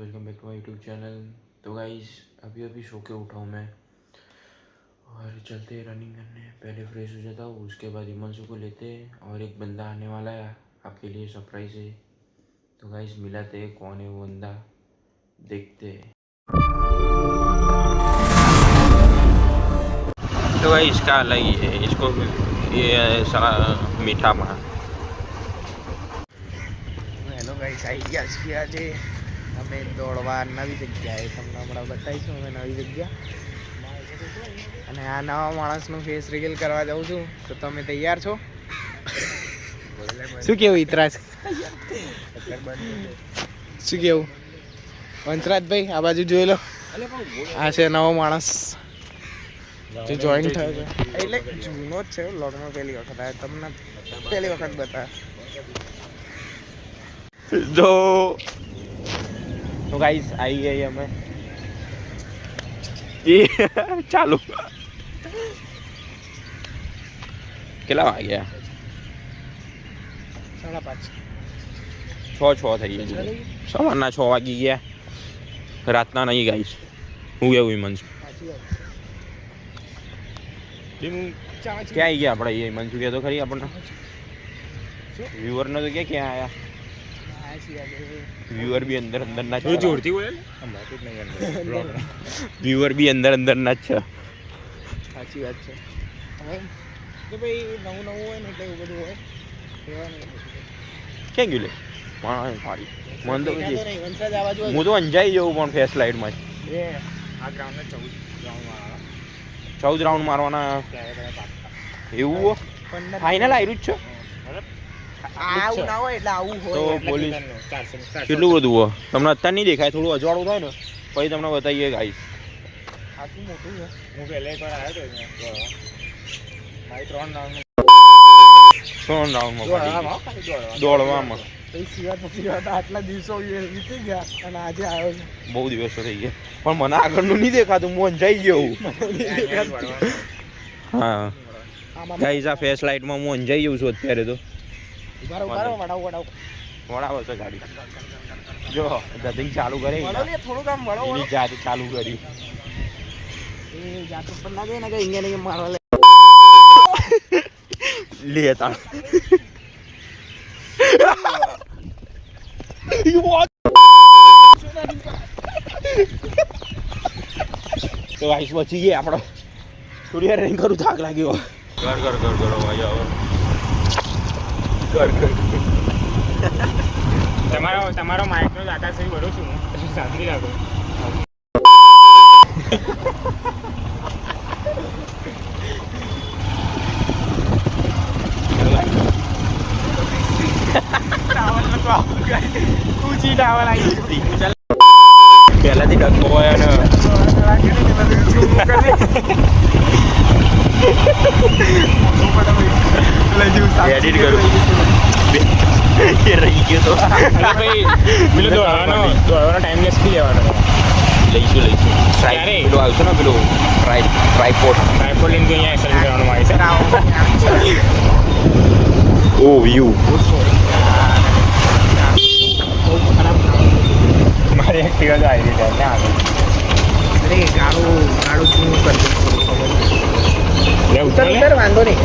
Welcome back to my YouTube channel. तो guys अभी सो के उठा हूँ मैं और चलते हैं रनिंग करने। पहले फ्रेश हो जाता हूँ, उसके बाद हिमांशु को लेते हैं और एक बंदा आने वाला है, आपके लिए सरप्राइज है। तो गाइस मिलाते हैं, कौन है वो बंदा, देखते हैं। तो गाइस इसका अलग ही है, इसको ये सारा मीठा बना। હેલો ગાઈસ, આવી ગયા છીએ આજે અમે દોડવા નવી જગ્યાએ. તમને હમણાં બતાવીશું અમે નવી જગ્યા. અને આ નવા માણસનું ફેસ રિવીલ કરવા જાઉં છું. તો તમે તૈયાર છો? શું કેવું ઇતરાજ? શું કેવું વંશરાજભાઈ? આ બાજુ જોઈ લો, આ છે નવો માણસ જે જોઈન થયો છે. એટલે જૂનો જ છે, લોટમાં પહેલી વખત આવ્યો. તમને પહેલી વખત બતાવ્યો. तो गाइस आई गई हमें ये चालू કેટલા વાગ્યા? 5:30 6 થઈ ગયા. સવારના 6 વાગી ગયા, રાતના નહીં ગાઈસ. હું એવું હિમાંશુ ક્યાં આવી ગયા આપણે? એ હિમાંશુ કહે તો ખરી આપણને વ્યુઅરને તો ક્યાં આયા? व्यूअर भी अंदर अंदर ना है, जोड़ती हुए व्यूअर भी अंदर अंदर ना है. સાચી વાત છે કે ભાઈ નવું હોય ને એટલે એવું બધું હોય. ક્યાં ગયું લે પાડી મન તો હું તો અંજાઈ જવું પણ ફેસ લાઇટમાં જ. આ ગ્રાઉન્ડને 14 રાઉન્ડ મારવાના એવું ફાઇનલ આવ્યું જ છે. આવું ના હોય એટલે આવું હોય તો પોલીસ કેટલું બધું હોય તમને અત્યારે નહીં દેખાય, થોડું અજવાળું થાય ને પછી તમને બતાવીએ ગાઈસ. આટલું મોટું છે. હું પહેલા એકવાર આવ્યો હતો મારી 3 રાઉન્ડમાં દોડવામાં પછી આટલા દિવસો વીતી ગયા અને આજે આવ્યો છે. બહુ દિવસો થઈ ગયા પણ મને આગળનું નહીં દેખાતું, હું અંજાઈ ગયો. હા ગાઈસ આ ફેસ લાઇટમાં હું અંજાઈ જઉં છું અત્યારે. તો વડાવ છે ગાડી. જો ધતિંગ ચાલુ કરે, થોડું કામ વડો એની જાત ચાલુ કરી. એ જાત ઉપર ના ગઈ ને કે અહીંયા નહીં મારવા લે તાણ તો ગાઈસ બચી ગયા આપણો. થોડી વાર રનિંગ કરું, થાક લાગ્યો. કર અવાજ આવે. તમારો માઇકનો દાદાશ્રી ભરું છું, સાંભળી રાખો. ઊંચી ટાવર આવી પહેલાથી ડકો હોય ને એડિટ કરું એ રહી ગયો તો ભાઈ પેલો દોડવાનો ટાઈમલેસ બી લેવાનો. લઈશું પેલું આવશે ને, પેલું ટ્રાયપોડ લઈને અહીંયા એક્સેલ કરવાનું આવે છે. ઓ વ્યૂ મારી એક્ટિવા તો આવી જાય ત્યાં આગળ. અરે ગાડું શું કરી વાંધો નહીં.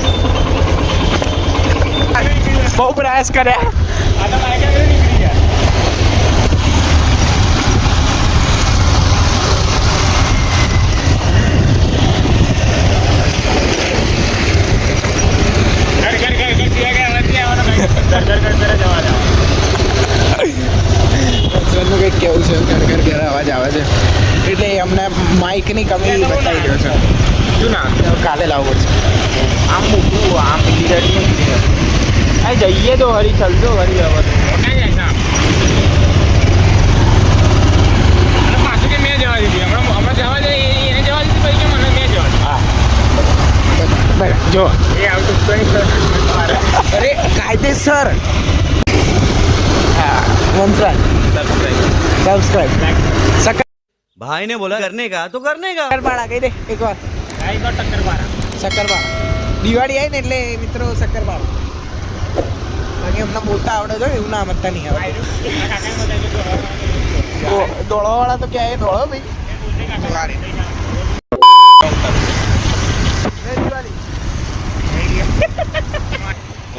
બહુ પ્રયાસ કર્યા. આ તો મારે નીકળી ગયા. કંઈક કેવું છે, ઘર અવાજ આવે છે એટલે અમને માઇકની કમી બતાવી રહ્યો છે. શું ના કાલે લાવવો છે. આમ મોટું આમ પેલી ગાડી જઈએ તો હરી ચાલજો હરી હવે પાછું કે મેં જવા દીધી. હમણાં જવા દે એને જવા દીધી પછી કે મને મેં જવા. હા બરાબર. જો એ આવતું અરે કાયદેસર. હા વંશરાજ સબસ્ક્રાઇબ. भाई ने बोला करने का तो करने का. શક્કરપારા કહી દે એકવાર. શક્કરપારા દિવાળી આવી ને એટલે મિત્રો શક્કરપારા. બાકી અમને બોલતા આવડે છે, એવું ના મતતા નહીં આવે. दौड़वा वाला तो क्या है, दौड़ो भाई।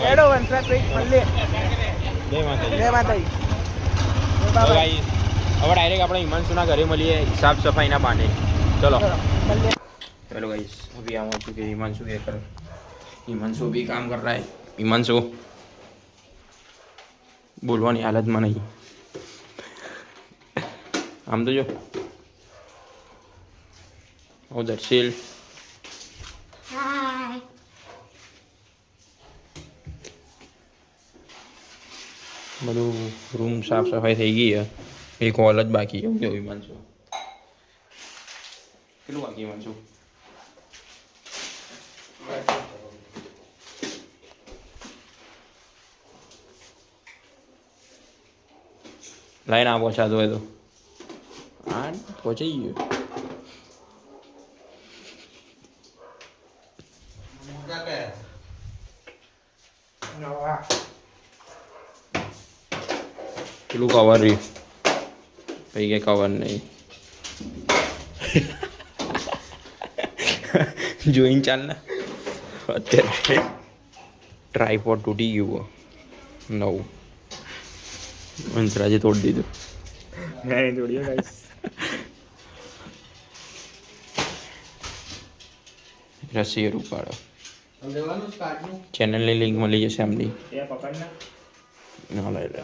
हेलो वंशराज भाई, મળીએ. જય માતાજી. હવે ડાયરેક્ટ આપણે હિમાંશુના ઘરે મળીએ સાફ સફાઈના બાને. ચલો મળીએ. हेलो गाइस, अभी हम हो चुके हैं हिमांशु के घर. हिमांशु भी काम कर रहा है. हिमांशु बोलवानी हालत में नहीं. आम तो जो उधर सील બધું રૂમ સાફ સફાઈ થઈ ગઈ છે. એક હોલ જ બાકી છે. જો હિમાંશુ કેટલું બાકી હિમાંશુ? લાઈન આ પહોંચાતો હોય તો હા પહોંચી ગયો. પેલું કવર રહ્યું ભાઈ કે કવર નહીં જોઈને ચાલ ને. અત્યારે ટ્રાયપોડ તૂટી ગયું નવું વંશરાજે તોડી દીધું. નહીં તોડ્યો ગાઈસ. રસી રૂપાડો ચેનલની લિંક મળી જશે એમની. ના લઈ લે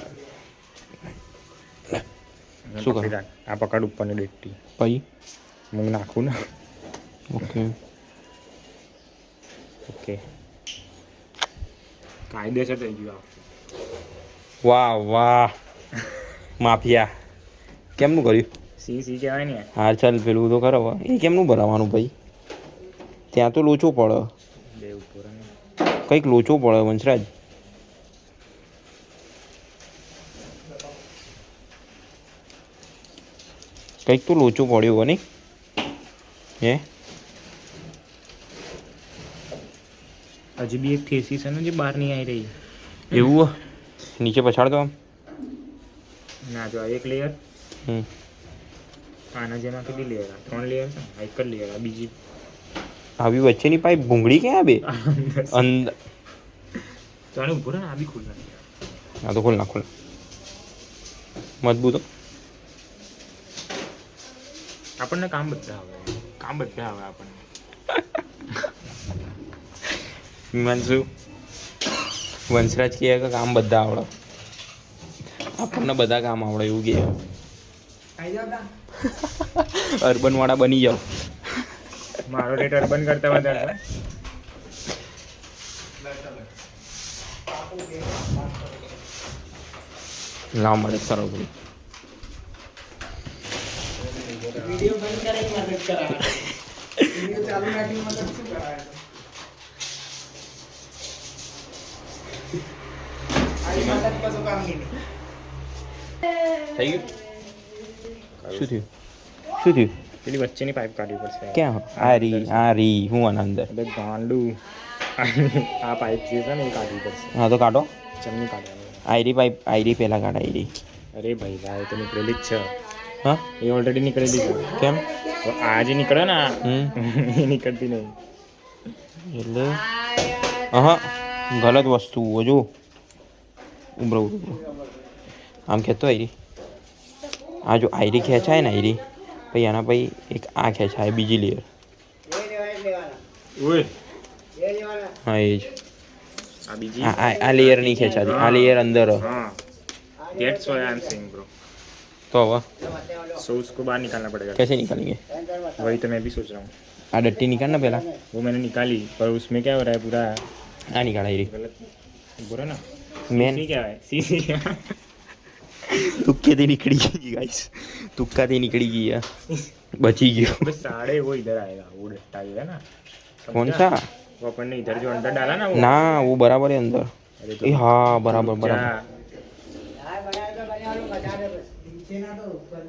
શું કર આ પકડ ઉપરની ડેટી પછી હું નાખું ને. ઓકે ઓકે કાયદેસર થઈ ગયું. વાહ વાહ માફિયા કેમનું કર્યું? સી સી કહેવાય ને. હા ચાલ પેલું તો કરો. એ કેમનું ભરાવાનું ભાઈ? ત્યાં તો લોચો પડે. બે ઉપર કંઈક લોચો પડે વંશરાજ. કંઈક તો લોચો પડ્યો હોય નહીં હે? હજી બી એક થેસી છે ને જે બહાર નહીં આવી રહી. એવું નીચે પછાડ દો આમ. ના જો એક લેયર હમ આના જેમાં કેટલી લેયર? 3 લેયર છે. એક જ લેયર. આ બીજી આવી વચ્ચેની પાઇપ ભૂંગળી ક્યાં બે અંદર? તો આને ઉભો રહે ને. આ બી ખુલ્લા. હા તો ખોલ ના ખોલ મજબૂત. આપણને કામ બધા આવે. કામ બધા આવે આપણને. હિમાંશુ વંશરાજ કહે કે કામ બધા આવડે. આપણને બધા કામ આવડે એવું કહે. અર્બન વાળા બની જાઓ. મારો રેટ અર્બન કરતા વધારે છે. લાવ મદદ કરો ભાઈ. વિડિયો બંધ કરે મદદ કરાવે. વિડિયો ચાલુ રાખી મદદ શું કરાવે? આઈ મદદ કશું કામ નહીં. થઈ ગયું? શું થયું? શું થયું? પેલી વચ્ચેની પાઇપ કાઢવી પડશે. ક્યાં? આ રી હું આના અંદર. અબે ગાંડું. આ પાઇપ જે છે ને એ કાઢવી પડશે. હા તો કાઢો. ચમની કાઢવાની. આયરી પહેલા કાઢ. આયરી અરે ભાઈ ભાઈ તો નીકળેલી જ છે. હા એ ઓલરેડી નીકળેલી છે. કેમ? તો આ જે નીકળે ને એ નીકળતી નહીં. એટલે હા ગલત વસ્તુ જો ઉભરો આમ કહેતો આયરી. આ જો આયરી ખેંચાય ને આયરી પછી આના પછી એક આ ખેંચાય બીજી લેયર. ઓય હા એ જ. આ બીજી આ લેયર નહીં ખેંચાતી. આ લેયર અંદર. हाँ that's why I am saying bro. तो अब सो उसको बाहर निकालना पड़ेगा. कैसे निकालेंगे? वही तो मैं भी सोच रहा हूँ. आ डट्टी निकालना पहला. वो मैंने निकाली पर उसमें क्या हो रहा है पूरा आ निकाला आयरी. गलत बुरा ना. मैन सी क्या है सी तुक्के से निकली गई गाइस. तुक्का से निकली गई है. बची गई. बस साढ़े वो इधर आएगा. वो डट्टा जो है ना. कौन सा? वो अपन ने इधर जो अंदर डाला ना वो. ना वो बराबर है अंदर. अरे ए हाँ बराबर बराबर.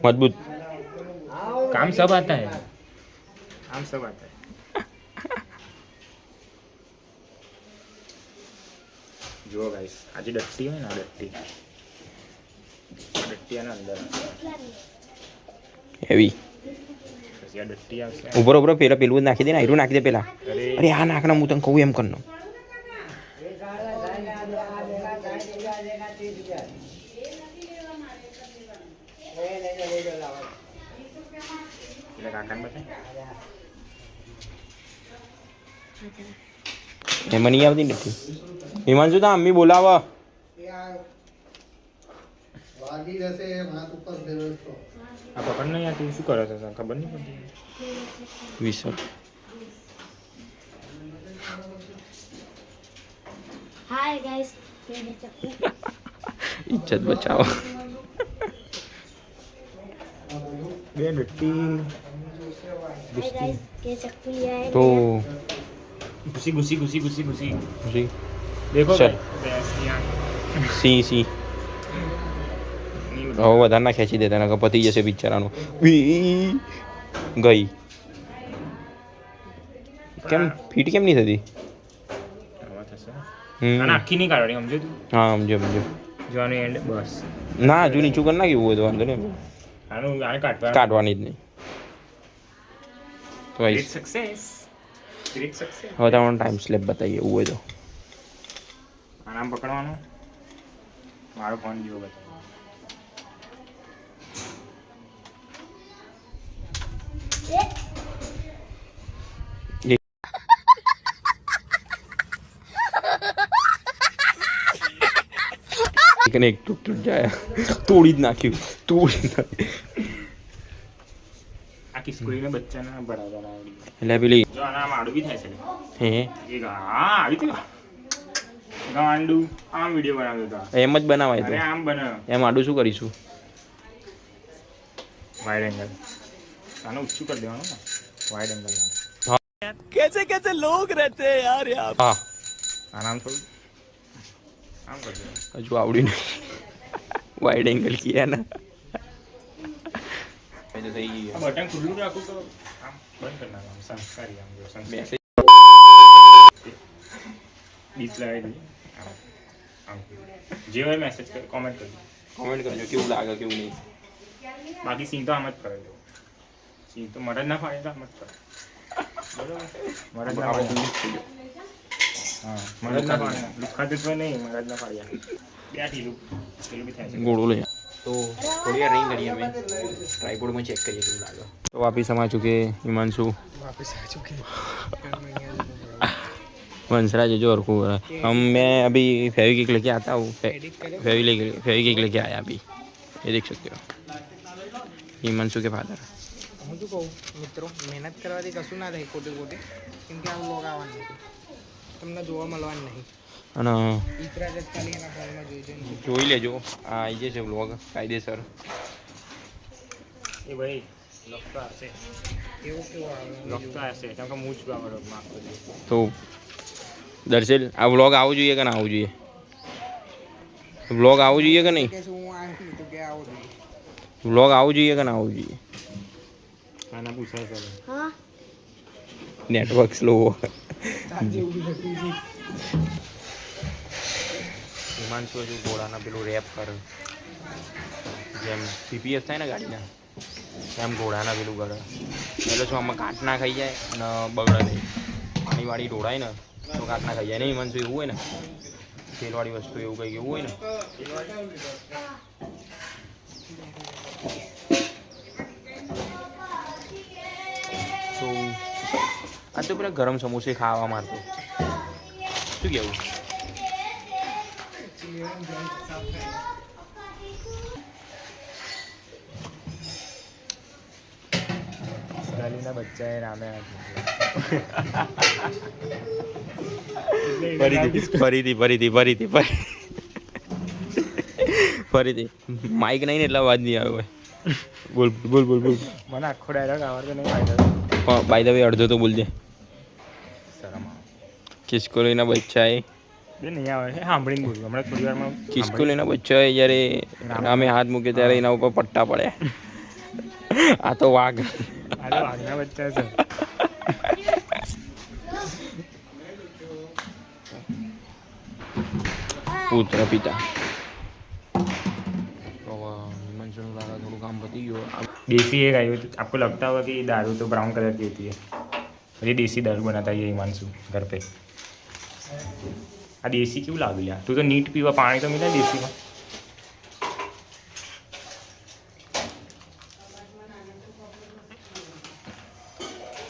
मजबूत. काम सब आता है. काम सब आता है. जो गाइस आज डट्टी है ना डट्टी है ना अंदर એવી પછી આ ડટ્ટી આવશે. ઉભરો ઉભરો પેલા પેલું જ નાખી દે ને આયરું નાખી દે પેલા. અરે આ નાખના હું તને કહું એમ કરનો. એટલે કાકાને બતાય. એમાં નહીં આવતી નથી. હિમાંશુ તા અમ્મી બોલાવો. આ પકડ નહીં આ તું શું કરે છે ખબર નહીં પડતી. વિસર हाय गाइस ये चक्कू ઇજ્જત બચાવો. બે ડટ્ટી हाय गाइस ये चक्कू लिया है તો ઘુસી ઘુસી ઘુસી ઘુસી ઘુસી જી દેખો ચલ. ભાઈ ભેંસની આંખ. સી સી નહીં હવે વધારે ના ખેંચી દેતા નકર પતી જશે બિચારાનું. ઈ ગઈ કેમ ફીટ કેમ નહીં થતી? આવા થશે. હમ. આને આખી નહીં કાઢવાની સમજો તું. હા સમજો સમજો. જો આનું એન્ડ બસ. ના હજુ નીચું કરી નાખ્યું હોય તો વાંધો નહીં. આને કાઢવાનું. કાઢવાની જ નહીં. તો great guys, success. Great success. હવે તમને ટાઈમ સ્લેબ બતાવીએ એવું હોય તો. આમ પકડવાનું. મારો ફોન જેવો બતાવો. એકને એક તૂટ જાય તોડી જ નાખ્યું તોડી જ નાખ્યું. આખી સ્કૂલને બચ્ચાને ભણાવવાના આવડી. એટલે પેલી જો આના આમ આડું બી થાય છે ને. હે એ હા આવી તો ગાંડું આમ વિડીયો બનાવ્યો હતો. એમ જ બનાવાય અરે તો આમ બનાવ્યો. એમ આડું શું કરીશું? વાઇડ એંગલ આને ઊંચું કરી દેવાનું ને વાઇડ એંગલ. कैसे कैसे लोग रहते हैं यार यहाँ હા આને આમ થોડું આમ કરી દેવાનું. હજુ આવડી નહીં. વાઇડ એંગલ કિયા ના થઈ ગઈ. આ બટન ખુલ્લું રાખું તો આમ બંધ કરી નાખવાનું. સંસ્કારી આમ જો સંસ્કારી મેસેજ ડીપ લાવી દઈએ. આમ આમ જે હોય મેસેજ કર કોમેન્ટ કરજો. કોમેન્ટ કરજો કેવું લાગે કેવું નહીં. બાકી સીન તો આમ જ કરે જો. સીન તો મરજ ના ફાડે તો આમ જ કરે. બરોબર મરજ ના આપણે ફાડે. જલ્દી જ થઈ ગયો. હા મરજ ના ફાડે. લુખા તો નહીં મરજ ના ફાડ્યા. બે ઢીલું પેલું બી થાય છે. ગોળો લઈ તો થોડી વાર રિંગ કરીએ અમે ટ્રાયપોડમાં ચેક કરીએ કેવું લાગે. तो वापिस हम आ चुके हिमांशु વાપસ आ चुके वंशराज जो और को हम मैं अभी फेविक्विक लेके आता हूँ फेविक्विक लेके आया अभी ये देख सकते हो हिमांशु के फादर. હું શું કહું મિત્રો મહેનત કરવાથી કશું ના થાય ખોટી ખોટી કેમ કે આ વ્લોગ આવવાનું નથી તમને જોવા મળવાનું નહીં. અને ઈતરા જ ખાલી એના ફોનમાં જોઈ જોઈને જોઈ લેજો આ આવી જશે વ્લોગ કાયદેસર. એ ભાઈ લખતો હશે એવું કેવું આવે લખતો હશે કેમ કે હું જ ગામડો માફ કરી તો દર્શેલ આ વ્લોગ આવવું જોઈએ કે ના આવવું જોઈએ? વ્લોગ આવવું જોઈએ કે નહીં? કે શું હું આવ્યો તો કે આવો જોઈએ. વ્લોગ આવવું જોઈએ કે ના આવવું જોઈએ? આના પૂછાય ચાલે हाँ નેટવર્ક સ્લો. હિમાંશુ હજુ ઘોડાના પેલું રેપ કરે જેમ પીપીએસ થાય ને ગાડીના એમ ઘોડાના પેલું કરે એટલે શું આમાં કાટ ના ખાઈ જાય અને બગડે નહીં. પાણીવાળી ઢોળાય ને તો કાટ ના ખાઈ જાય ને હિમાંશુ એવું હોય ને તેલવાળી વસ્તુ એવું કંઈક એવું હોય ને તો આ તો પેલા ગરમ સમોસે ખાવા મારતો શું કેવું? ગાલીના બચ્ચાએ રામે ફરીથી માઇક નહીં ને એટલા અવાજ નહીં આવ્યો હોય. બોલ બોલ બોલ બોલ. મને આખો ડાયરેક્ટ આવડતો નહીં આવ્યો. બાય ધ વે અડધો તો બોલજે. શરમ ખિસકોલીના બચ્ચાએ બે નહીં આવે સાંભળીને બોલ્યું હમણાં થોડી વારમાં ખિસકોલીના બચ્ચાએ જ્યારે રામે હાથ મૂક્યો ત્યારે એના ઉપર પટ્ટા પડ્યા. આ તો વાઘ. અરે વાઘના બચ્ચા છે. પુત્ર પિતા. હિમાંશુનું લાગે થોડું કામ પતી ગયું देसी है गाइस, तो आपको लगता होगा कि दारू तो ब्राउन कलर की होती है, और ये देसी दारू बनाता है ये हिमांशु घर पे। आ देसी क्यों लागू यार, तू तो नीट पीवा, पानी तो मिला देसी में।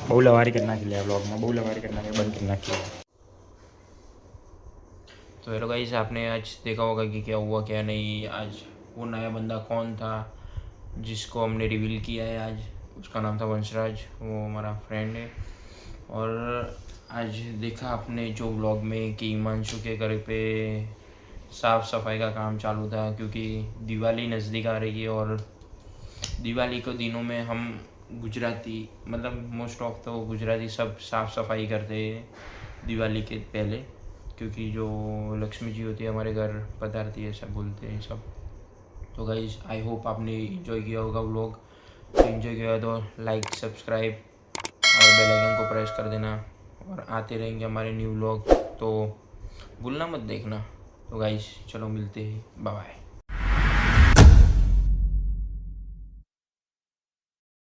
બહુ લવારી કરી નાખી લે બ્લોગમાં, બહુ લવારી કરી નાખી, બંધ કરી નાખી। तो हेलो गाइस, आपने आज देखा होगा कि क्या हुआ क्या नहीं। आज वो नया बंदा कौन था जिसको हमने रिवील किया है आज, उसका नाम था वंशराज, वो हमारा फ्रेंड है। और आज देखा आपने जो व्लॉग में कि हिमांशु के घर पे साफ़ सफाई का काम चालू था, क्योंकि दिवाली नज़दीक आ रही है और दिवाली के दिनों में हम गुजराती, मतलब मोस्ट ऑफ तो गुजराती सब साफ़ सफाई करते हैं दिवाली के पहले, क्योंकि जो लक्ष्मी जी होती है हमारे घर पधारती है, सब बोलते हैं सब। तो गाइज आई होप आपने इन्जॉय किया होगा व्लॉग। तो इन्जॉय किया तो लाइक, सब्सक्राइब और बेल आइकन को प्रेस कर देना, और आते रहेंगे हमारे न्यू व्लॉग, तो भूलना मत देखना। तो गाइज चलो मिलते हैं, बाय बाय।